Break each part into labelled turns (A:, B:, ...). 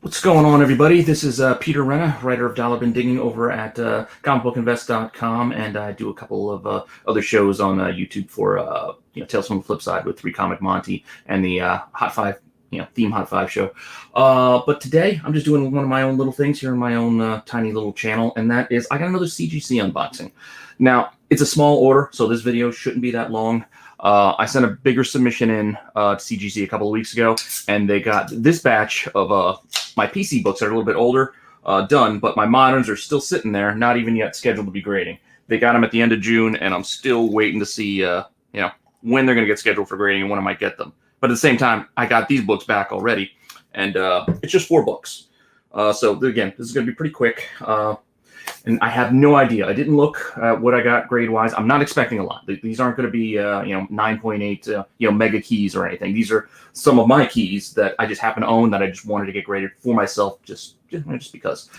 A: What's going on, everybody? This is Peter Renna, writer of Dollar Bin Digging over at comicbookinvest.com, and I do a couple of other shows on YouTube for Tales from the Flip Side with 3 Comic Monty and the Hot 5, theme Hot 5 show. But today, I'm just doing one of my own little things here in my own tiny little channel, and that is I got another CGC unboxing. Now, it's a small order, so this video shouldn't be that long. I sent a bigger submission in to CGC a couple of weeks ago, and they got this batch of my PC books that are a little bit older done, but my moderns are still sitting there, not even yet scheduled to be grading. They got them at the end of June, and I'm still waiting to see when they're going to get scheduled for grading and when I might get them. But at the same time, I got these books back already, and it's just 4 books. So again, this is going to be pretty quick. And I have no idea. I didn't look at what I got grade-wise. I'm not expecting a lot. These aren't going to be 9.8 mega keys or anything. These are some of my keys that I just happen to own that I just wanted to get graded for myself just because.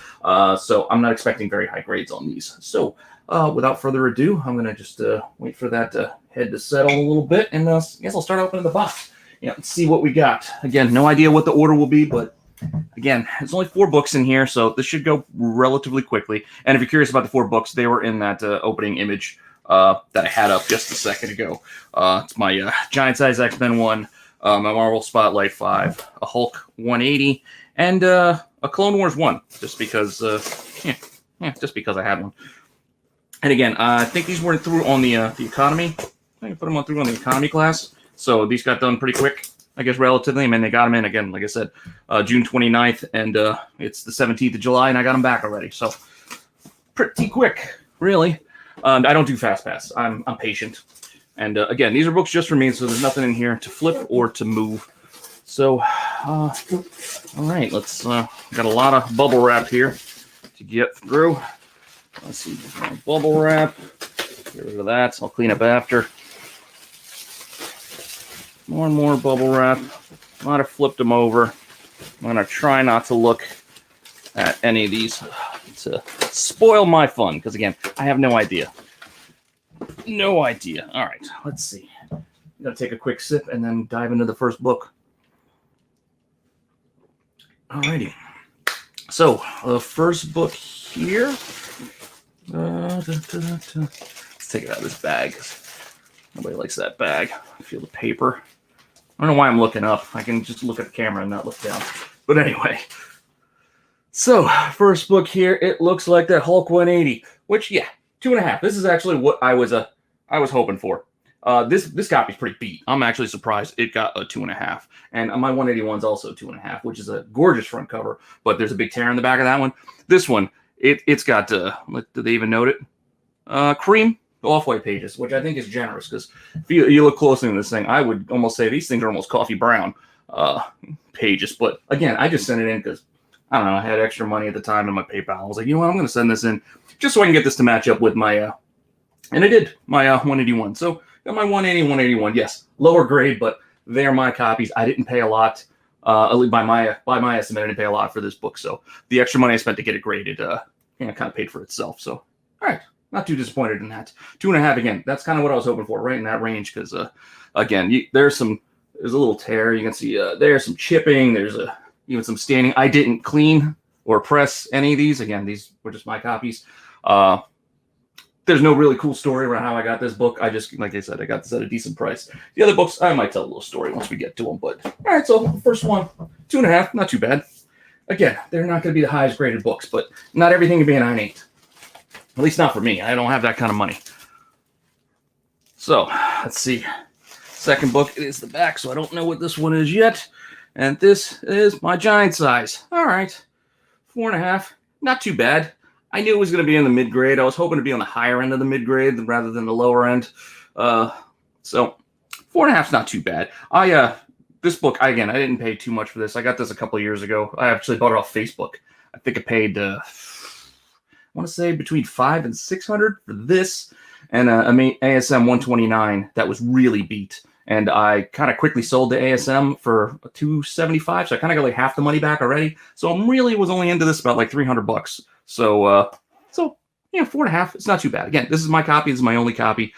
A: So I'm not expecting very high grades on these. So without further ado, I'm going to just wait for that head to settle a little bit, and I guess I'll start opening the box. Let's see what we got. Again, no idea what the order will be, but again, there's only 4 books in here, so this should go relatively quickly. And if you're curious about the 4 books, they were in that opening image that I had up just a second ago. It's my Giant Size X-Men 1, my Marvel Spotlight 5, a Hulk 180, and a Clone Wars 1, just because I had one. And again, I think these weren't through on the economy. I think I put them through on the economy class, so these got done pretty quick, I guess, relatively. I mean, they got them in, again, like I said, June 29th, and it's the 17th of July, and I got them back already. So pretty quick, really. I don't do Fast Pass. I'm patient. And again, these are books just for me, so there's nothing in here to flip or to move. So, all right, let's, got a lot of bubble wrap here to get through. Let's see, bubble wrap. Get rid of that. I'll clean up after. More and more bubble wrap. Might have flipped them over. I'm going to try not to look at any of these to spoil my fun, because, again, I have no idea. No idea. All right, let's see. I'm going to take a quick sip and then dive into the first book. All righty. So, the first book here. Let's take it out of this bag. Nobody likes that bag. I feel the paper. I don't know why I'm looking up. I can just look at the camera and not look down. But anyway. So, first book here. It looks like that Hulk 180. Which, yeah, 2.5. This is actually what I was hoping for. This copy's pretty beat. I'm actually surprised it got a 2.5. And my 181's also 2.5, which is a gorgeous front cover. But there's a big tear in the back of that one. This one, it's got, did they even note it? Cream off-white pages, which I think is generous, because if you look closely at this thing, I would almost say these things are almost coffee brown pages. But again, I just sent it in because, I don't know, I had extra money at the time in my PayPal. I was like, you know what, I'm going to send this in just so I can get this to match up with my, and I did, my 181. So got my 180, 181, yes, lower grade, but they're my copies. I didn't pay a lot, at least by my estimate, I didn't pay a lot for this book. So the extra money I spent to get it graded, kind of paid for itself. So, all right. Not too disappointed in that. 2.5, again, that's kind of what I was hoping for, right in that range, because, again, there's a little tear. You can see there's some chipping. There's even some staining. I didn't clean or press any of these. Again, these were just my copies. There's no really cool story around how I got this book. I just, like I said, I got this at a decent price. The other books, I might tell a little story once we get to them. But, all right, so first one, 2.5, not too bad. Again, they're not going to be the highest graded books, but not everything can be a 9.8. At least not for me. I don't have that kind of money. So, let's see. Second book is the back, so I don't know what this one is yet. And this is my Giant Size. All right. 4.5. Not too bad. I knew it was going to be in the mid-grade. I was hoping to be on the higher end of the mid-grade rather than the lower end. So, 4.5's not too bad. This book, again, I didn't pay too much for this. I got this a couple of years ago. I actually bought it off Facebook. I think I paid... I want to say between $500 and $600 for this, and ASM 129 that was really beat. And I kind of quickly sold the ASM for $275, so I kind of got like half the money back already. So I really was only into this about like $300. So 4.5. It's not too bad. Again, this is my copy. This is my only copy.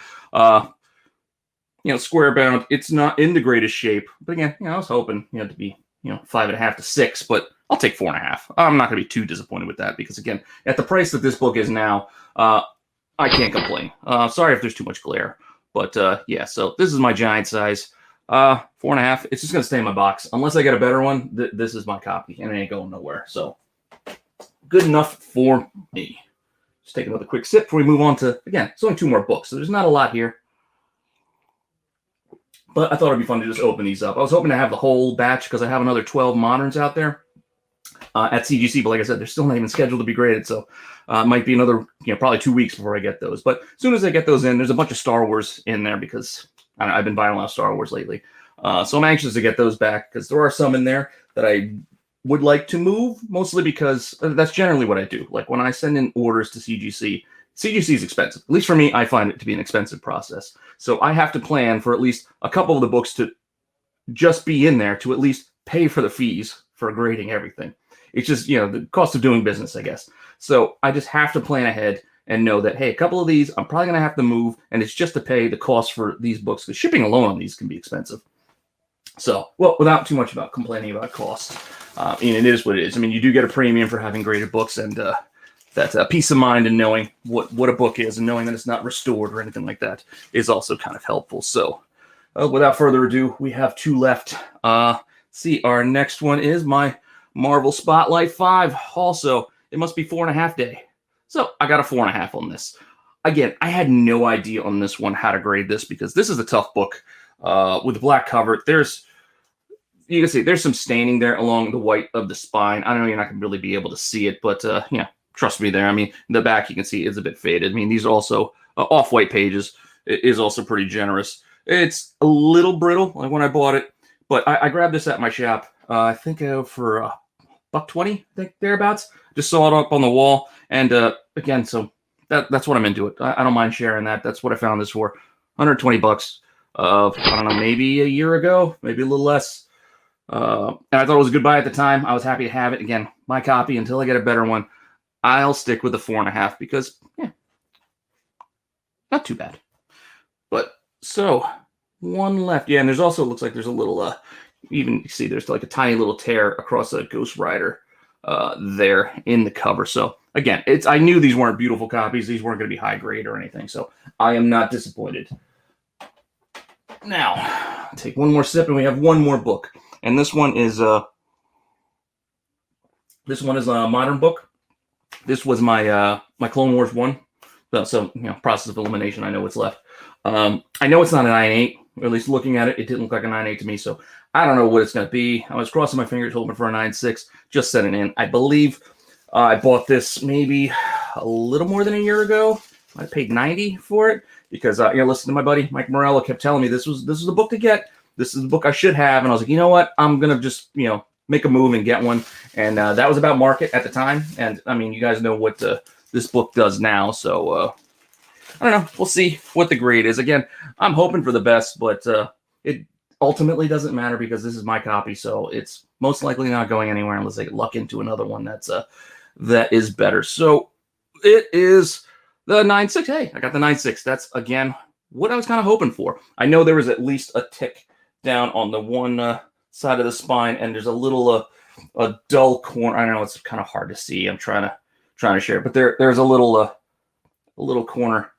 A: Square bound. It's not in the greatest shape, but again, I was hoping to be 5.5 to 6, but I'll take 4.5. I'm not going to be too disappointed with that because, again, at the price that this book is now, I can't complain. Sorry if there's too much glare. But, yeah, so this is my giant size. 4.5. It's just going to stay in my box. Unless I get a better one, this is my copy, and it ain't going nowhere. So, good enough for me. Just take another quick sip before we move on to, again, it's only 2 more books, so there's not a lot here. But I thought it'd be fun to just open these up. I was hoping to have the whole batch because I have another 12 moderns out there at CGC. But like I said, they're still not even scheduled to be graded. So it might be another, probably 2 weeks before I get those. But as soon as I get those in, there's a bunch of Star Wars in there because I've been buying a lot of Star Wars lately. So I'm anxious to get those back because there are some in there that I would like to move, mostly because that's generally what I do. Like when I send in orders to CGC, CGC is expensive. At least for me, I find it to be an expensive process. So I have to plan for at least a couple of the books to just be in there to at least pay for the fees for grading everything. It's just, the cost of doing business, I guess. So I just have to plan ahead and know that, hey, a couple of these I'm probably going to have to move, and it's just to pay the cost for these books. The shipping alone on these can be expensive. So, well, without too much about complaining about cost, it is what it is. I mean, you do get a premium for having graded books, and that peace of mind and knowing what a book is and knowing that it's not restored or anything like that is also kind of helpful. So without further ado, we have 2 left. See, our next one is my Marvel Spotlight 5. Also, it must be 4.5 day. So I got a 4.5 on this. Again, I had no idea on this one how to grade this because this is a tough book with the black cover. You can see there's some staining there along the white of the spine. I know you're not going to really be able to see it, but trust me there. I mean, in the back, you can see it's a bit faded. I mean, these are also off-white pages. It is also pretty generous. It's a little brittle, like when I bought it, but I grabbed this at my shop. I think for $1.20, I think thereabouts. Just saw it up on the wall, and again, so that's what I'm into it. I don't mind sharing that. That's what I found this for. $120. I don't know, maybe a year ago, maybe a little less. And I thought it was a good buy at the time. I was happy to have it. Again, my copy until I get a better one. I'll stick with the 4.5 because, not too bad. But, so, one left. Yeah, and there's also, looks like there's a little, even, you see, there's like a tiny little tear across a Ghost Rider there in the cover. So, again, I knew these weren't beautiful copies. These weren't going to be high grade or anything. So, I am not disappointed. Now, take one more sip and we have one more book. And this one is a modern book. This was my my Clone Wars 1. So, process of elimination, I know what's left. I know it's not a 9.8, or at least looking at it, it didn't look like a 9.8 to me. So I don't know what it's going to be. I was crossing my fingers hoping for a 9.6, just sent it in. I believe I bought this maybe a little more than a year ago. I paid $90 for it because, listen to my buddy Mike Morello kept telling me this was a book to get. This is a book I should have. And I was like, you know what? I'm going to just, make a move and get one. And that was about market at the time. And I mean, you guys know what this book does now. So I don't know. We'll see what the grade is. Again, I'm hoping for the best, but it ultimately doesn't matter because this is my copy. So it's most likely not going anywhere unless I luck into another one that is better. So it is the 9.6. Hey, I got the 9.6. That's, again, what I was kind of hoping for. I know there was at least a tick down on the one side of the spine, and there's a little a dull corner. I don't know, it's kind of hard to see. I'm trying to share it, but there's a little corner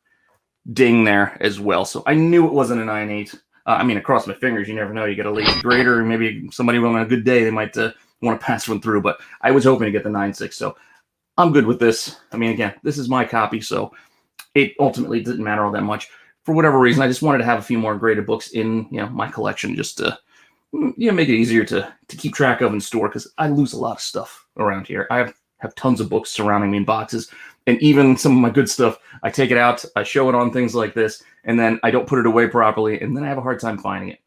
A: ding there as well. So I knew it wasn't a 9.8. I mean, across my fingers, you never know. You get a lazy grader, and maybe somebody on a good day, they might want to pass one through. But I was hoping to get the 9.6, so I'm good with this. I mean, again, this is my copy, so it ultimately didn't matter all that much. For whatever reason, I just wanted to have a few more graded books in my collection, just to make it easier to keep track of and store, because I lose a lot of stuff around here. I have tons of books surrounding me in boxes, and even some of my good stuff, I take it out, I show it on things like this, and then I don't put it away properly, and then I have a hard time finding it.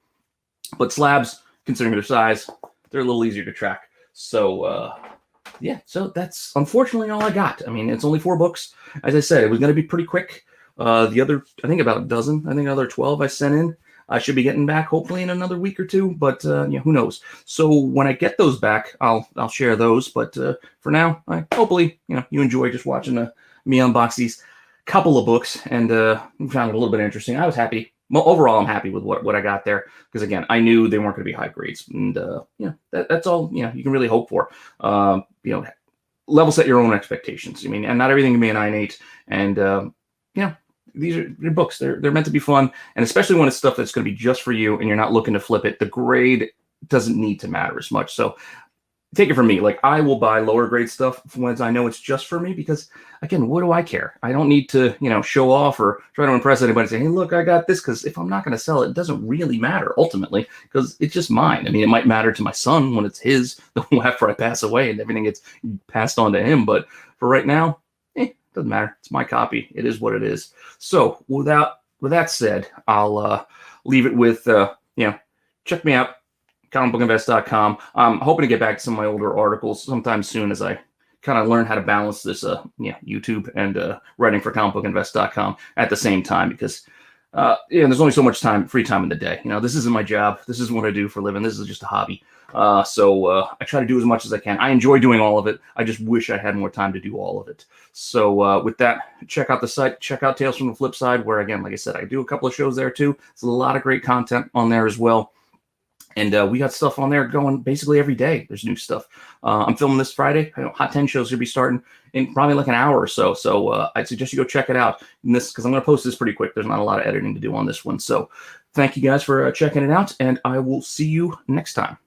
A: But slabs, considering their size, they're a little easier to track. So, so that's unfortunately all I got. I mean, it's only 4 books. As I said, it was going to be pretty quick. The other, I think about a dozen, another 12 I sent in. I should be getting back hopefully in another week or 2, but who knows? So when I get those back, I'll share those. But for now, hopefully you enjoy just watching me unbox these couple of books, and found it a little bit interesting. I was happy overall, I'm happy with what I got there, because again, I knew they weren't going to be high grades, and that's all you can really hope for. Level set your own expectations. I mean, and not everything can be an 9.8, and these are books. They're meant to be fun, and especially when it's stuff that's going to be just for you, and you're not looking to flip it. The grade doesn't need to matter as much. So take it from me. Like, I will buy lower grade stuff when I know it's just for me, because again, what do I care? I don't need to, show off or try to impress anybody and say, hey, look, I got this. Because if I'm not going to sell it, it doesn't really matter ultimately, because it's just mine. I mean, it might matter to my son when it's his after I pass away and everything gets passed on to him. But for right now, it doesn't matter. It's my copy. It is what it is. So with that said, I'll leave it with, check me out. comicbookinvest.com. I'm hoping to get back to some of my older articles sometime soon, as I kind of learn how to balance this YouTube and writing for comicbookinvest.com at the same time, because there's only so much free time in the day. This isn't my job. This isn't what I do for a living. This is just a hobby. So I try to do as much as I can. I enjoy doing all of it. I just wish I had more time to do all of it. So with that, check out the site. Check out Tales from the Flip Side, where, again, like I said, I do a couple of shows there too. There's a lot of great content on there as well. And we got stuff on there going basically every day. There's new stuff. I'm filming this Friday. Hot 10 shows will be starting in probably like an hour or so. So I'd suggest you go check it out. Because I'm going to post this pretty quick. There's not a lot of editing to do on this one. So thank you guys for checking it out, and I will see you next time.